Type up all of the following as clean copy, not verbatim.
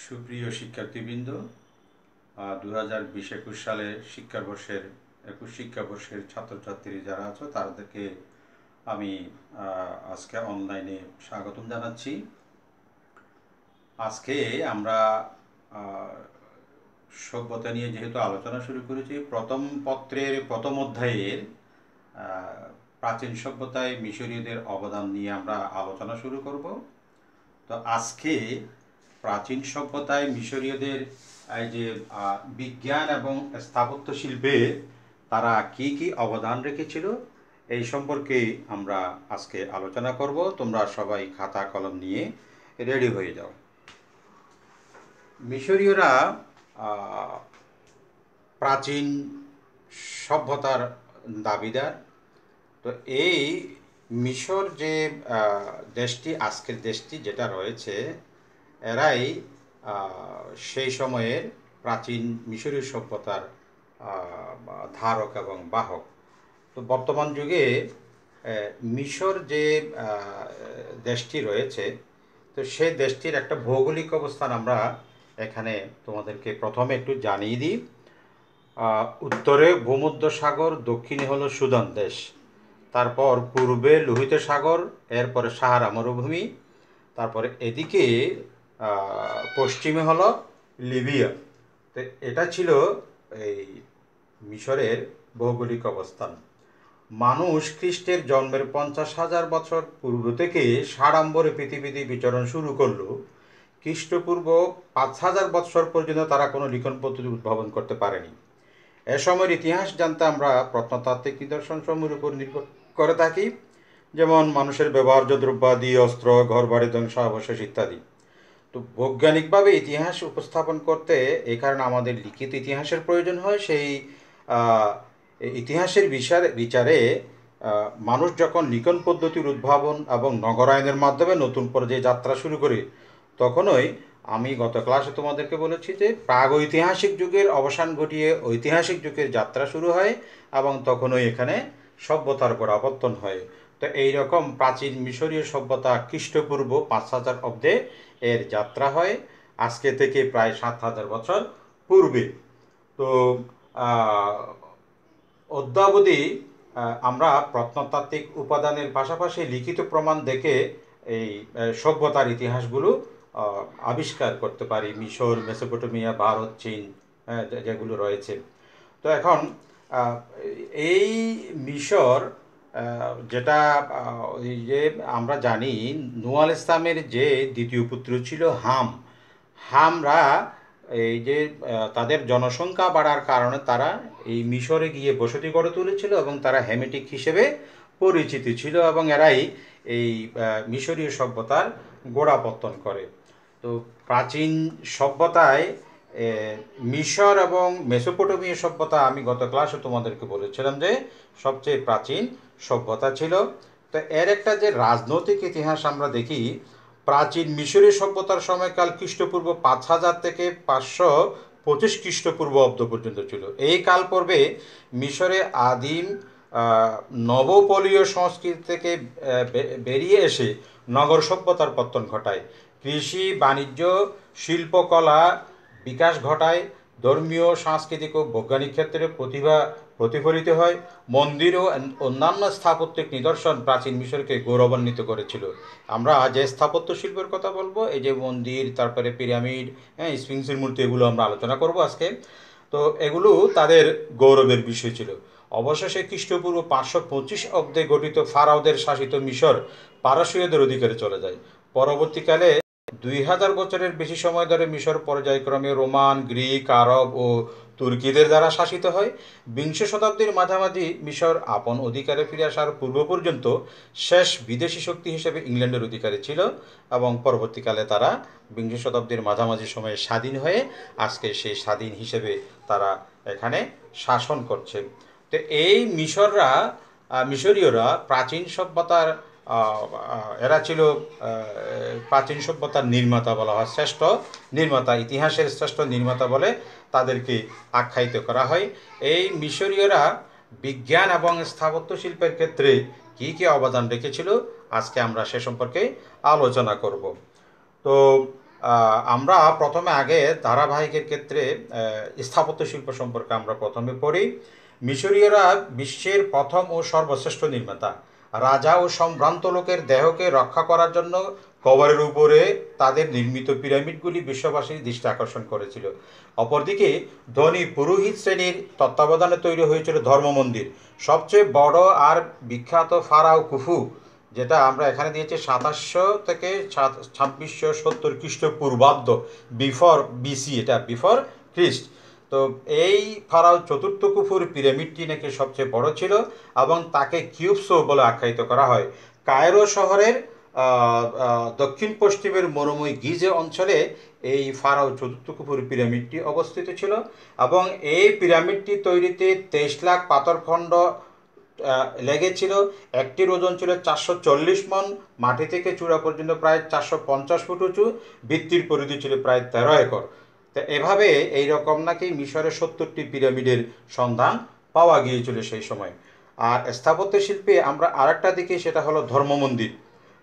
সুপ্রিয় শিক্ষার্থীবৃন্দ, 2020-21 সালে শিক্ষাবর্ষের ছাত্রছাত্রী যারা আছো তাদেরকে আমি আজকে অনলাইনে স্বাগতম জানাচ্ছি। আজকে আমরা সভ্যতা নিয়ে যেহেতু আলোচনা শুরু করেছি, প্রথম পত্রের প্রথম অধ্যায়ের প্রাচীন সভ্যতায় মিশরীয়দের অবদান নিয়ে আমরা আলোচনা শুরু করব। তো আজকে প্রাচীন সভ্যতায় মিশরীয়দের এই যে বিজ্ঞান এবং স্থাপত্য শিল্পে তারা কি কি অবদান রেখেছিল এই সম্পর্কে আমরা আজকে আলোচনা করব। তোমরা সবাই খাতা কলম নিয়ে রেডি হয়ে যাও। মিশরীয়রা প্রাচীন সভ্যতার দাবিদার। তো এই মিশর যে দেশটি, আজকের দেশটি যেটা রয়েছে, এরাই সেই সময়ের প্রাচীন মিশরীয় সভ্যতার ধারক এবং বাহক। তো বর্তমান যুগে মিশর যে দেশটি রয়েছে, তো সেই দেশটির একটা ভৌগোলিক অবস্থান আমরা এখানে তোমাদেরকে প্রথমে একটু জানিয়ে দিই। উত্তরে ভূমধ্যসাগর, দক্ষিণে হলো সুদান দেশ, তারপর পূর্বে লোহিত সাগর, এরপরে সাহারা মরুভূমি, তারপরে এদিকে পশ্চিমে হলো লিবিয়া। তো এটা ছিল এই মিশরের ভৌগোলিক অবস্থান। মানুষ খ্রিস্টের জন্মের 50,000 বছর পূর্ব থেকে সাড়ম্বরে পৃথিবীতে বিচরণ শুরু করলো। খ্রিস্টপূর্ব 5,000 বছর পর্যন্ত তারা কোনো লিখন পদ্ধতি উদ্ভাবন করতে পারেনি। এ সময়ের ইতিহাস জানতে আমরা প্রত্নতাত্ত্বিক নিদর্শন সমূহের উপর নির্ভর করে থাকি, যেমন মানুষের ব্যবহার্য দ্রব্যাদি, অস্ত্র, ঘরবাড়ি ধ্বংসাবশেষ ইত্যাদি। তো বৈজ্ঞানিকভাবে ইতিহাস উপস্থাপন করতে এই কারণে আমাদের লিখিত ইতিহাসের প্রয়োজন হয়। সেই ইতিহাসের বিচারে মানুষ যখন লিখন পদ্ধতির উদ্ভাবন এবং নগরায়নের মাধ্যমে নতুন পর্যায়ে যাত্রা শুরু করে, তখনই আমি গত ক্লাসে তোমাদেরকে বলেছি যে প্রাগৈতিহাসিক যুগের অবসান ঘটিয়ে ঐতিহাসিক যুগের যাত্রা শুরু হয় এবং তখনই এখানে সভ্যতার গোড়াপত্তন হয়। তো এইরকম প্রাচীন মিশরীয় সভ্যতা খ্রিস্টপূর্ব 5,000 অব্দে এর যাত্রা হয়, আজকে থেকে প্রায় 7,000 বছর পূর্বে। তো অদ্যাবধি আমরা প্রত্নতাত্ত্বিক উপাদানের পাশাপাশি লিখিত প্রমাণ দেখে এই সভ্যতার ইতিহাসগুলো আবিষ্কার করতে পারি। মিশর, মেসোপটেমিয়া, ভারত, চীন যেগুলো রয়েছে। তো এখন এই মিশর যেটা এই যে আমরা জানি, নূহ আলাইহিস সালামের যে দ্বিতীয় পুত্র ছিল হামরা এই যে তাদের জনসংখ্যা বাড়ার কারণে তারা এই মিশরে গিয়ে বসতি গড়ে তুলেছিল এবং তারা হেমেটিক হিসেবে পরিচিত ছিল এবং এরাই এই মিশরীয় সভ্যতার গোড়াপত্তন করে। তো প্রাচীন সভ্যতায় মিশর এবং মেসোপটেমীয় সভ্যতা আমি গত ক্লাসে তোমাদেরকে বলেছিলাম যে সবচেয়ে প্রাচীন সভ্যতা ছিল। তো এর একটা যে রাজনৈতিক ইতিহাস আমরা দেখি, প্রাচীন মিশরীয় সভ্যতার সময়কাল খ্রিস্টপূর্ব 5,000 থেকে 525 খ্রিস্টপূর্ব অব্দ পর্যন্ত ছিল। এই কাল পর্বে মিশরে আদিম নবপলীয় সংস্কৃতি থেকে বেরিয়ে এসে নগর সভ্যতার পত্তন ঘটায়। কৃষি, বাণিজ্য, শিল্পকলা বিকাশ ঘটায়। ধর্মীয়, সাংস্কৃতিক ও বৈজ্ঞানিক ক্ষেত্রে প্রতিফলিত হয়। মন্দির ও অন্যান্য স্থাপত্যিক নিদর্শন প্রাচীন মিশরকে গৌরবান্বিত করেছিল। আমরা যে স্থাপত্য শিল্পের কথা বলবো, এই যে মন্দির, তারপরে পিরামিড, স্ফিংসের মূর্তি, এগুলো আমরা আলোচনা করব আজকে। তো এগুলো তাদের গৌরবের বিষয় ছিল। অবশেষে খ্রিস্টপূর্ব 525 অব্দে গঠিত ফারাওদের শাসিত মিশর পারসীয়দের অধিকারে চলে যায়। পরবর্তীকালে 2,000 বছরের বেশি সময় ধরে মিশর পর্যায়ক্রমে রোমান, গ্রিক, আরব ও তুর্কিদের দ্বারা শাসিত হয়। বিংশ শতাব্দীর মাঝামাঝি মিশর আপন অধিকারে ফিরে আসার পূর্ব পর্যন্ত শেষ বিদেশি শক্তি হিসেবে ইংল্যান্ডের অধিকারে ছিল এবং পরবর্তীকালে তারা বিংশ শতাব্দীর মাঝামাঝি সময়ে স্বাধীন হয়ে আজকে সেই স্বাধীন হিসেবে তারা এখানে শাসন করছে। তো এই মিশরীয়রা প্রাচীন সভ্যতার এরা ছিল প্রাচীন সভ্যতার নির্মাতা বলা হয়, শ্রেষ্ঠ নির্মাতা, ইতিহাসের শ্রেষ্ঠ নির্মাতা বলে তাদেরকে আখ্যায়িত করা হয়। এই মিশরীয়রা বিজ্ঞান এবং স্থাপত্য শিল্পের ক্ষেত্রে কী কী অবদান রেখেছিল আজকে আমরা সে সম্পর্কে আলোচনা করব। তো আমরা প্রথমে আগে ধারাবাহিকের ক্ষেত্রে স্থাপত্য শিল্প সম্পর্কে আমরা প্রথমে পড়ি। মিশরীয়রা বিশ্বের প্রথম ও সর্বশ্রেষ্ঠ নির্মাতা। রাজা ও সম্ভ্রান্ত লোকের দেহকে রক্ষা করার জন্য কবরের উপরে তাদের নির্মিত পিরামিডগুলি বিশ্ববাসীর দৃষ্টি আকর্ষণ করেছিল। অপরদিকে ধনী পুরোহিত শ্রেণীর তত্ত্বাবধানে তৈরি হয়েছিল ধর্মমন্দির। সবচেয়ে বড় আর বিখ্যাত ফারাও খুফু, যেটা আমরা এখানে দিয়েছি 2700 থেকে 2670 খ্রিস্টপূর্বাব্দ, বিফোর বিসি, এটা বিফোর খ্রিস্ট। তো এই ফারাও চতুর্থ কুফুর পিরামিডটি নাকি সবচেয়ে বড় ছিল এবং তাকে কিউবসো বলে আখ্যায়িত করা হয়। কায়রো শহরের দক্ষিণ পশ্চিমের মরুময় গিজে অঞ্চলে এই ফারাও চতুর্থ কুফুর পিরামিডটি অবস্থিত ছিল এবং এই পিরামিডটি তৈরিতে 23 লাখ পাথরখণ্ড লেগেছিল। একটির ওজন ছিল 440 মণ, মাটি থেকে চূড়া পর্যন্ত প্রায় 450 ফুট উঁচু, ভিত্তির পরিধি ছিল প্রায় 13 একর। তো এভাবে এইরকম নাকি মিশরের 70টি পিরামিডের সন্ধান পাওয়া গিয়েছিল সেই সময়। আর স্থাপত্য শিল্পে আমরা আরেকটা দেখি, সেটা হলো ধর্মমন্দির।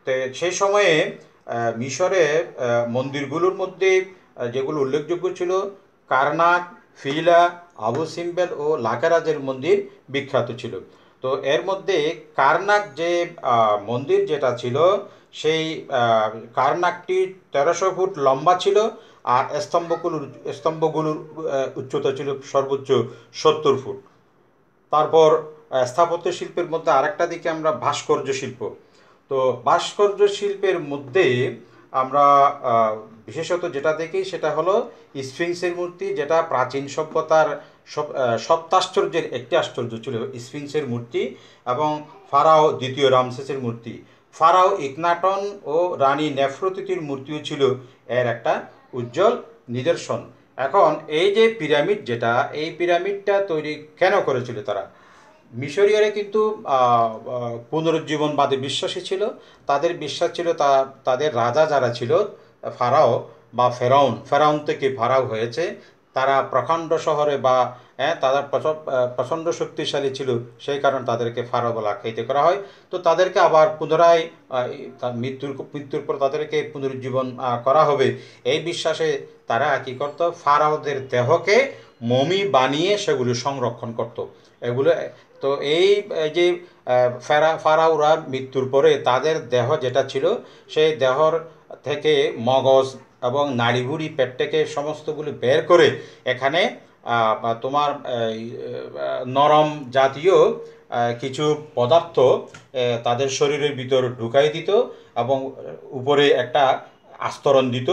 তো সেই সময়ে মিশরে মন্দিরগুলোর মধ্যে যেগুলো উল্লেখযোগ্য ছিল, কারনাক, ফিলা, আবু সিম্বেল ও লাকেরাজের মন্দির বিখ্যাত ছিল। তো এর মধ্যে কারনাক যে মন্দির যেটা ছিল, সেই কারনাকটি 1300 ফুট লম্বা ছিল আর স্তম্ভগুলোর উচ্চতা ছিল সর্বোচ্চ 70 ফুট। তারপর স্থাপত্য শিল্পের মধ্যে আরেকটা দিকে আমরা ভাস্কর্য শিল্প। তো ভাস্কর্য শিল্পের মধ্যে আমরা বিশেষত যেটা দেখি সেটা হলো স্ফিংসের মূর্তি, যেটা প্রাচীন সভ্যতার সপ্তাশ্চর্যের একটি আশ্চর্য ছিল স্ফিংসের মূর্তি, এবং ফারাও দ্বিতীয় রামসেসের মূর্তি। ফারাও ইকনাটন ও রানী নেফরতিতির মূর্তিও ছিল এর একটা উজ্জ্বল নিদর্শন। এখন এই যে পিরামিড, যেটা এই পিরামিডটা তৈরি কেন করেছিল তারা? মিশরীয়রা কিন্তু পুনরুজ্জীবনবাদী বিশ্বাসী ছিল। তাদের বিশ্বাস ছিল তাদের রাজা যারা ছিল, ফারাও বা ফেরাউন থেকে ফারাও হয়েছে, তারা প্রকাণ্ড শহরে বা তারা প্রচণ্ড শক্তিশালী ছিল, সেই কারণে তাদেরকে ফারাও বলে আখ্যায়িত করা হয়। তো তাদেরকে আবার পুনরায় মৃত্যুর পর তাদেরকে পুনরুজ্জীবন করা হবে, এই বিশ্বাসে তারা কী করতো, ফারাওদের দেহকে মমি বানিয়ে সেগুলো সংরক্ষণ করত। এগুলো তো এই যে ফারাওরা মৃত্যুর পরে তাদের দেহ যেটা ছিল, সেই দেহর থেকে মগজ এবং নাড়িভুড়ি, পেট থেকে সমস্তগুলো বের করে এখানে তোমার নরম জাতীয় কিছু পদার্থ তাদের শরীরের ভিতর ঢুকাই দিত এবং উপরে একটা আস্তরণ দিত।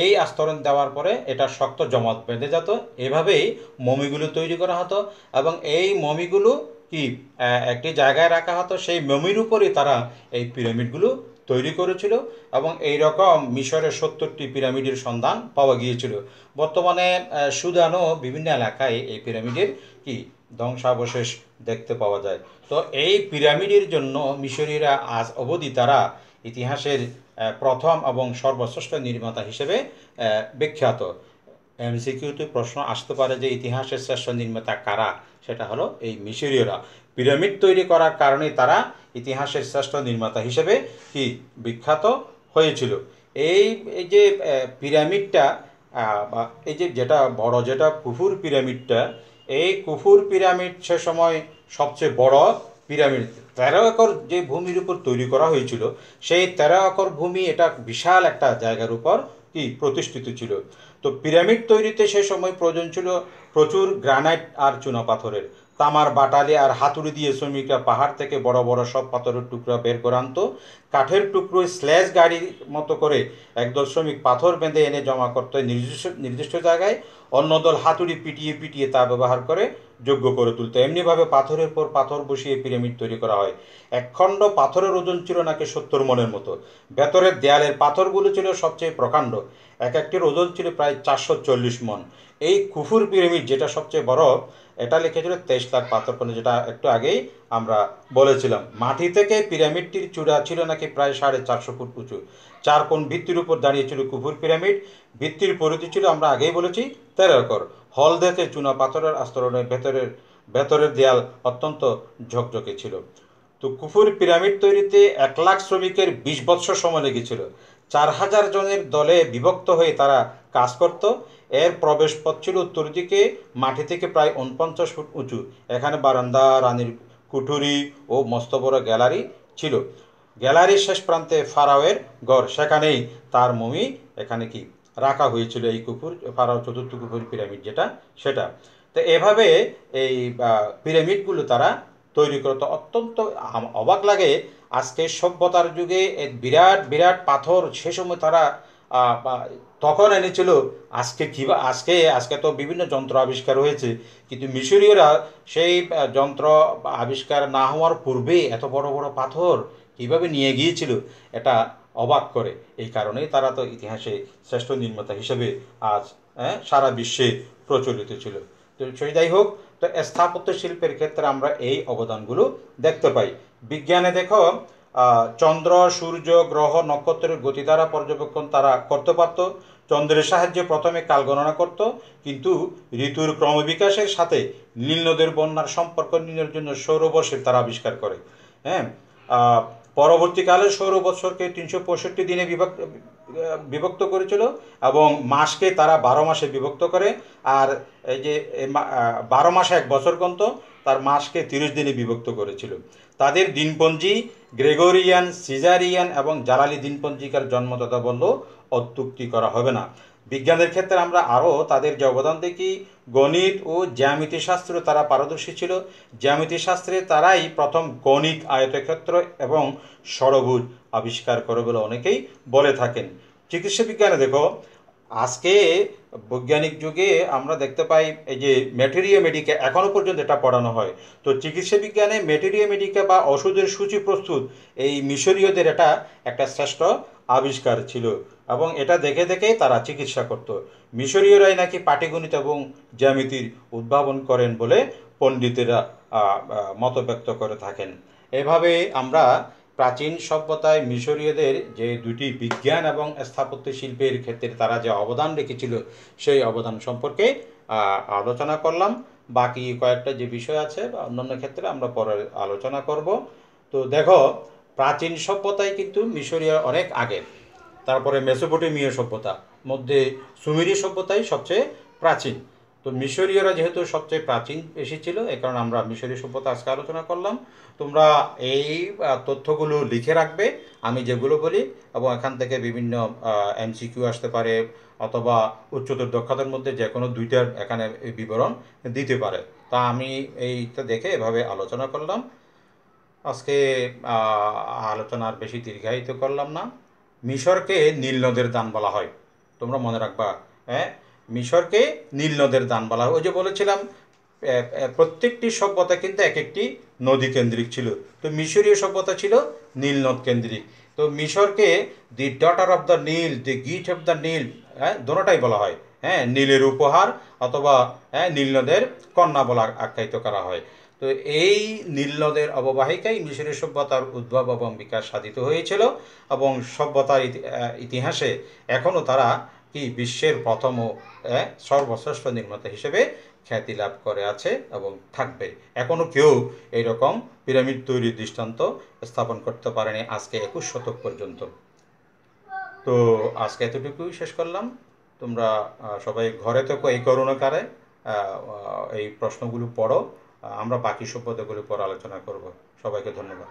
এই আস্তরণ দেওয়ার পরে এটা শক্ত জমাট বেঁধে যেত। এভাবেই মমিগুলো তৈরি করা হতো এবং এই মমিগুলো কি একটি জায়গায় রাখা হতো, সেই মমির উপরে তারা এই পিরামিডগুলো তৈরি করেছিল এবং এই রকম মিশরের 70টি পিরামিডের সন্ধান পাওয়া গিয়েছিল। বর্তমানে সুদানও বিভিন্ন এলাকায় এই পিরামিডের কি ধ্বংসাবশেষ দেখতে পাওয়া যায়। তো এই পিরামিডের জন্য মিশরীয়রা আজ অবধি তারা ইতিহাসের প্রথম এবং সর্বশ্রেষ্ঠ নির্মাতা হিসেবে বিখ্যাত। এমসিকিউতে প্রশ্ন আসতে পারে যে ইতিহাসের শ্রেষ্ঠ নির্মাতা কারা? সেটা হলো এই মিশরীয়রা। পিরামিড তৈরি করার কারণে তারা ইতিহাসের শ্রেষ্ঠ নির্মাতা হিসেবে কি বিখ্যাত হয়েছিল। এই যে পিরামিডটা বা এই যে যেটা বড়, যেটা কুফুর পিরামিডটা, এই কুফুর পিরামিড সে সময় সবচেয়ে বড় পিরামিড। 13 একর যে ভূমির উপর তৈরি করা হয়েছিল, সেই 13 একর ভূমি এটা বিশাল একটা জায়গার উপর কি প্রতিষ্ঠিত ছিল। তো পিরামিড তৈরিতে সে সময় প্রয়োজন ছিল প্রচুর গ্রানাইট আর চুনাপাথরের। তামার বাটালি আর হাতুড়ি দিয়ে শ্রমিকরা পাহাড় থেকে বড় বড় সব পাথরের টুকরা বের করে আনতো। কাঠের টুকরোয় স্ল্যাশ গাড়ির মতো করে একদল শ্রমিক পাথর বেঁধে এনে জমা করতো নির্দিষ্ট জায়গায়। অন্য দল হাতুড়ি পিটিয়ে পিটিয়ে তা ব্যবহার করে যোগ্য করে তুলতো। এমনিভাবে পাথরের পর পাথর বসিয়ে পিরামিড তৈরি করা হয়। একখণ্ড পাথরের ওজন ছিল নাকি 70 মণের মতো। ভেতরের দেয়ালের পাথরগুলো ছিল সবচেয়ে প্রকাণ্ড, এক একটির ওজন ছিল প্রায় 440 মণ। এই কুফুর পিরামিড যেটা সবচেয়ে বড়, এটা লিখেছিল 23 লাখ পাথরখণ্ড, যেটা একটু আগেই আমরা বলেছিলাম। মাটি থেকে পিরামিডটির চূড়া ছিল নাকি প্রায় 450 ফুট উঁচু। 4 কোণ ভিত্তির উপর দাঁড়িয়েছিল কুফুর পিরামিড। ভিত্তির পরিধি ছিল আমরা আগেই বলেছি 13 একর। হলদেতে চুনা পাথরের আস্তরণের ভেতরের দেয়াল অত্যন্ত ঝকঝকে ছিল। তো কুফুর পিরামিড তৈরিতে 1 লাখ শ্রমিকের 20 বৎসর সময় লেগেছিল। 4000 জনের দলে বিভক্ত হয়ে তারা কাজ করত। এর প্রবেশ পথ ছিল উত্তর দিকে, মাটি থেকে প্রায় 49 ফুট উঁচু। এখানে বারান্দা, রানীর কুঠুরি ও মস্ত বড় গ্যালারি ছিল। গ্যালারির শেষ প্রান্তে ফারাওয়ের ঘর, সেখানেই তার মমি এখানে কি রাখা হয়েছিল, এই কুকুর ফারাও চতুর্থ কুকুর পিরামিড যেটা সেটা। তো এভাবে এই পিরামিডগুলো তারা তৈরি করতো। অত্যন্ত অবাক লাগে, আজকে সভ্যতার যুগে বিরাট বিরাট পাথর সে সময় তারা তখন এনেছিল। আজকে কী আজকে তো বিভিন্ন যন্ত্র আবিষ্কার হয়েছে, কিন্তু মিশরীয়রা সেই যন্ত্র আবিষ্কার না হওয়ার পূর্বে এত বড় বড় পাথর কীভাবে নিয়ে গিয়েছিল, এটা অবাক করে। এই কারণেই তারা তো ইতিহাসে শ্রেষ্ঠ নির্মাতা হিসেবে আজ সারা বিশ্বে প্রচলিত ছিল। তো সেই যাই হোক, তো স্থাপত্য শিল্পের ক্ষেত্রে আমরা এই অবদানগুলো দেখতে পাই। বিজ্ঞানে দেখো, চন্দ্র, সূর্য, গ্রহ, নক্ষত্রের গতি দ্বারা পর্যবেক্ষণ তারা করতে পারত। চন্দ্রের সাহায্যে প্রথমে কাল গণনা করত, কিন্তু ঋতুর ক্রমবিকাশের সাথে নীল নদের বন্যার সম্পর্ক নির্ণয়ের জন্য সৌরবর্ষের তারা আবিষ্কার করে। হ্যাঁ, পরবর্তীকালে সৌর বৎসরকে 365 দিনে বিভক্ত করেছিল, এবং মাসকে তারা 12 মাসে বিভক্ত করে। আর এই যে 12 মাসে এক বছর গন্ত, তার মাসকে 30 দিনে বিভক্ত করেছিল। তাদের দিনপঞ্জি গ্রেগরিয়ান, সিজারিয়ান এবং জালালি দিনপঞ্জিকার জন্মদাতা বললেও অত্যুক্তি করা হবে না। বিজ্ঞানের ক্ষেত্রে আমরা আরও তাদের যে অবদান দেখি, গণিত ও জ্যামিতি শাস্ত্র তারা পারদর্শী ছিল। জ্যামিতি শাস্ত্রে তারাই প্রথম কৌণিক আয়তক্ষেত্র এবং ষড়ভুজ আবিষ্কার করে বলে অনেকেই বলে থাকেন। চিকিৎসা বিজ্ঞানে দেখো, আজকে বৈজ্ঞানিক যুগে আমরা দেখতে পাই এই যে ম্যাটেরিয়া মেডিকা এখনও পর্যন্ত এটা পড়ানো হয়। তো চিকিৎসা বিজ্ঞানে ম্যাটেরিয়া মেডিকা বা ওষুধের সূচি প্রস্তুত, এই মিশরীয়দের এটা একটা শ্রেষ্ঠ আবিষ্কার ছিল, এবং এটা দেখে দেখে তারা চিকিৎসা করত। মিশরীয়রাই নাকি পাটিগণিত এবং জ্যামিতির উদ্ভাবন করেন বলে পণ্ডিতেরা মত ব্যক্ত করে থাকেন। এভাবে আমরা প্রাচীন সভ্যতায় মিশরীয়দের যে দুটি বিজ্ঞান এবং স্থাপত্য শিল্পের ক্ষেত্রে তারা যে অবদান রেখেছিল, সেই অবদান সম্পর্কে আলোচনা করলাম। বাকি কয়েকটা যে বিষয় আছে বা অন্যান্য ক্ষেত্রে আমরা পরে আলোচনা করব। তো দেখো, প্রাচীন সভ্যতায় কিন্তু মিশরীয় অনেক আগের, তারপরে মেসোপটেমীয় সভ্যতা, মধ্যে সুমেরীয় সভ্যতাই সবচেয়ে প্রাচীন। তো মিশরীয়রা যেহেতু সবচেয়ে প্রাচীন বেশি ছিল, এই কারণে আমরা মিশরীয় সভ্যতা আজকে আলোচনা করলাম। তোমরা এই তথ্যগুলো লিখে রাখবে আমি যেগুলো বলি, এবং এখান থেকে বিভিন্ন এমসিকিউ আসতে পারে, অথবা উচ্চতর দক্ষতার মধ্যে যে কোনো দুইটার এখানে বিবরণ দিতে পারে। তা আমি এইটা দেখে এভাবে আলোচনা করলাম। আজকে আলোচনার বেশি দীর্ঘায়িত করলাম না। মিশরকে নীল নদের দান বলা হয়, তোমরা মনে রাখবা। হ্যাঁ, মিশরকে নীল নদের দান বলা হয়। ওই যে বলেছিলাম, প্রত্যেকটি সভ্যতা কিন্তু এক একটি নদী কেন্দ্রিক ছিল। তো মিশরীয় সভ্যতা ছিল নীল নদ কেন্দ্রিক। তো মিশরকে the daughter of the Nile, the gift of the Nile, দোনোটাই বলা হয়। হ্যাঁ, নীলের উপহার অথবা নীল নদের কন্যা বলা আখ্যায়িত করা হয়। তো এই নীল নদের অববাহিকায় মিশরীয় সভ্যতার উদ্ভব এবং বিকাশ সাধিত হয়েছিল, এবং সভ্যতার ইতিহাসে এখনও তারা কি বিশ্বের প্রথম ও সর্বশ্রেষ্ঠ নির্মাতা হিসেবে খ্যাতি লাভ করে আছে এবং থাকবে। এখনও কেউ এইরকম পিরামিড তৈরির দৃষ্টান্ত স্থাপন করতে পারেনি আজকে 21 শতক পর্যন্ত। তো আজকে এতটুকুই শেষ করলাম। তোমরা সবাই ঘরে থেকো, এই করোনাকালে এই প্রশ্নগুলো পড়ো। আমরা বাকি সভ্যতাগুলো পর আলোচনা করব। সবাইকে ধন্যবাদ।